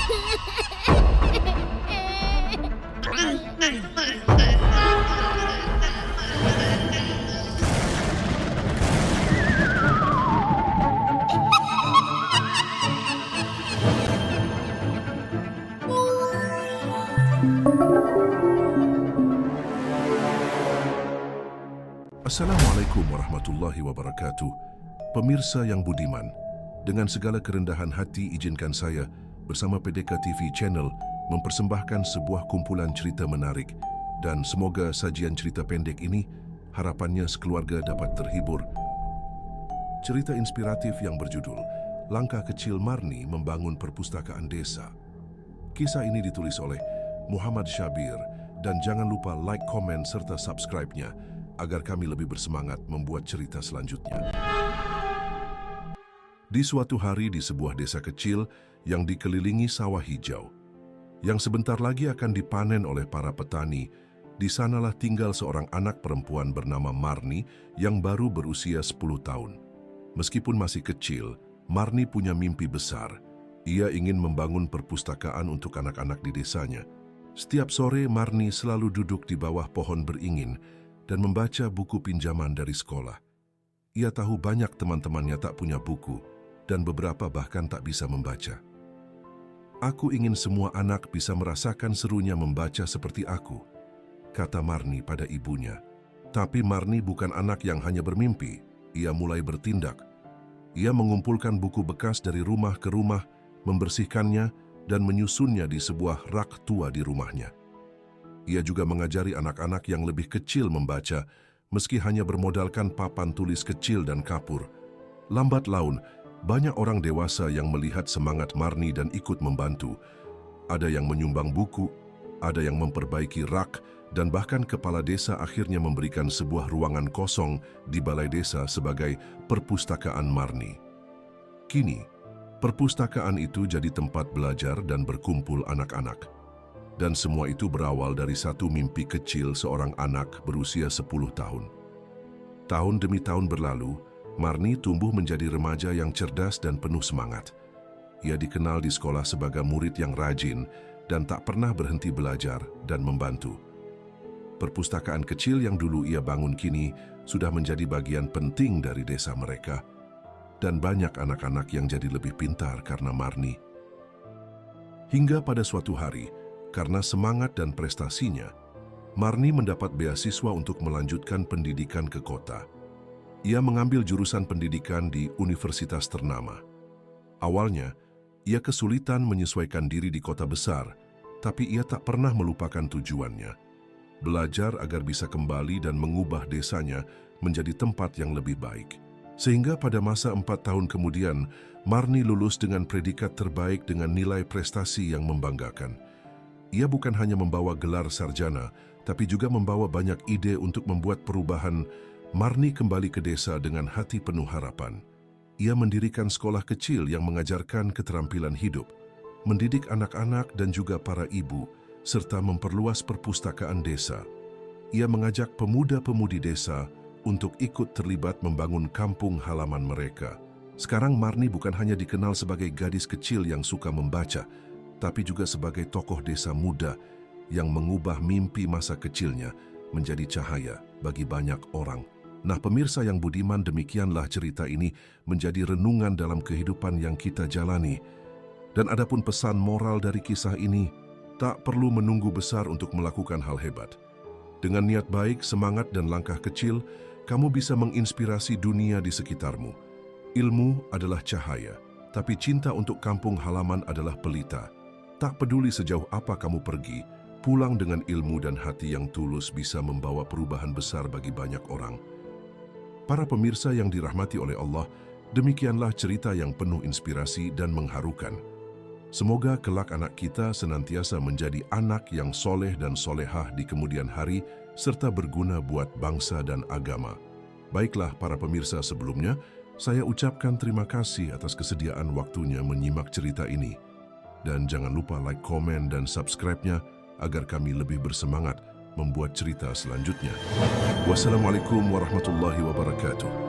Assalamualaikum warahmatullahi wabarakatuh. Pemirsa yang budiman, dengan segala kerendahan hati izinkan saya bersama PDK TV Channel mempersembahkan sebuah kumpulan cerita menarik dan semoga sajian cerita pendek ini harapannya sekeluarga dapat terhibur. Cerita inspiratif yang berjudul Langkah Kecil Marni Membangun Perpustakaan Desa. Kisah ini ditulis oleh Muhammad Syabir dan jangan lupa like, komen serta subscribe-nya agar kami lebih bersemangat membuat cerita selanjutnya. Di suatu hari di sebuah desa kecil yang dikelilingi sawah hijau, yang sebentar lagi akan dipanen oleh para petani, di sanalah tinggal seorang anak perempuan bernama Marni yang baru berusia 10 tahun. Meskipun masih kecil, Marni punya mimpi besar. Ia ingin membangun perpustakaan untuk anak-anak di desanya. Setiap sore Marni selalu duduk di bawah pohon beringin dan membaca buku pinjaman dari sekolah. Ia tahu banyak teman-temannya tak punya buku, dan beberapa bahkan tak bisa membaca. "Aku ingin semua anak bisa merasakan serunya membaca seperti aku," kata Marni pada ibunya. Tapi Marni bukan anak yang hanya bermimpi, ia mulai bertindak. Ia mengumpulkan buku bekas dari rumah ke rumah, membersihkannya, dan menyusunnya di sebuah rak tua di rumahnya. Ia juga mengajari anak-anak yang lebih kecil membaca, meski hanya bermodalkan papan tulis kecil dan kapur. Lambat laun, banyak orang dewasa yang melihat semangat Marni dan ikut membantu. Ada yang menyumbang buku, ada yang memperbaiki rak, dan bahkan kepala desa akhirnya memberikan sebuah ruangan kosong di balai desa sebagai perpustakaan Marni. Kini, perpustakaan itu jadi tempat belajar dan berkumpul anak-anak. Dan semua itu berawal dari satu mimpi kecil seorang anak berusia 10 tahun. Tahun demi tahun berlalu, Marni tumbuh menjadi remaja yang cerdas dan penuh semangat. Ia dikenal di sekolah sebagai murid yang rajin dan tak pernah berhenti belajar dan membantu. Perpustakaan kecil yang dulu ia bangun kini sudah menjadi bagian penting dari desa mereka, dan banyak anak-anak yang jadi lebih pintar karena Marni. Hingga pada suatu hari, karena semangat dan prestasinya, Marni mendapat beasiswa untuk melanjutkan pendidikan ke kota. Ia mengambil jurusan pendidikan di universitas ternama. Awalnya, ia kesulitan menyesuaikan diri di kota besar, tapi ia tak pernah melupakan tujuannya. Belajar agar bisa kembali dan mengubah desanya menjadi tempat yang lebih baik. Sehingga pada masa 4 tahun kemudian, Marni lulus dengan predikat terbaik dengan nilai prestasi yang membanggakan. Ia bukan hanya membawa gelar sarjana, tapi juga membawa banyak ide untuk membuat perubahan. Marni kembali ke desa dengan hati penuh harapan. Ia mendirikan sekolah kecil yang mengajarkan keterampilan hidup, mendidik anak-anak dan juga para ibu, serta memperluas perpustakaan desa. Ia mengajak pemuda-pemudi desa untuk ikut terlibat membangun kampung halaman mereka. Sekarang Marni bukan hanya dikenal sebagai gadis kecil yang suka membaca, tapi juga sebagai tokoh desa muda yang mengubah mimpi masa kecilnya menjadi cahaya bagi banyak orang. Nah, pemirsa yang budiman, demikianlah cerita ini menjadi renungan dalam kehidupan yang kita jalani. Dan adapun pesan moral dari kisah ini, tak perlu menunggu besar untuk melakukan hal hebat. Dengan niat baik, semangat, dan langkah kecil, kamu bisa menginspirasi dunia di sekitarmu. Ilmu adalah cahaya, tapi cinta untuk kampung halaman adalah pelita. Tak peduli sejauh apa kamu pergi, pulang dengan ilmu dan hati yang tulus bisa membawa perubahan besar bagi banyak orang. Para pemirsa yang dirahmati oleh Allah, demikianlah cerita yang penuh inspirasi dan mengharukan. Semoga kelak anak kita senantiasa menjadi anak yang soleh dan solehah di kemudian hari, serta berguna buat bangsa dan agama. Baiklah para pemirsa, sebelumnya, saya ucapkan terima kasih atas kesediaan waktunya menyimak cerita ini. Dan jangan lupa like, komen, dan subscribe-nya agar kami lebih bersemangat membuat cerita selanjutnya. Wassalamualaikum warahmatullahi wabarakatuh.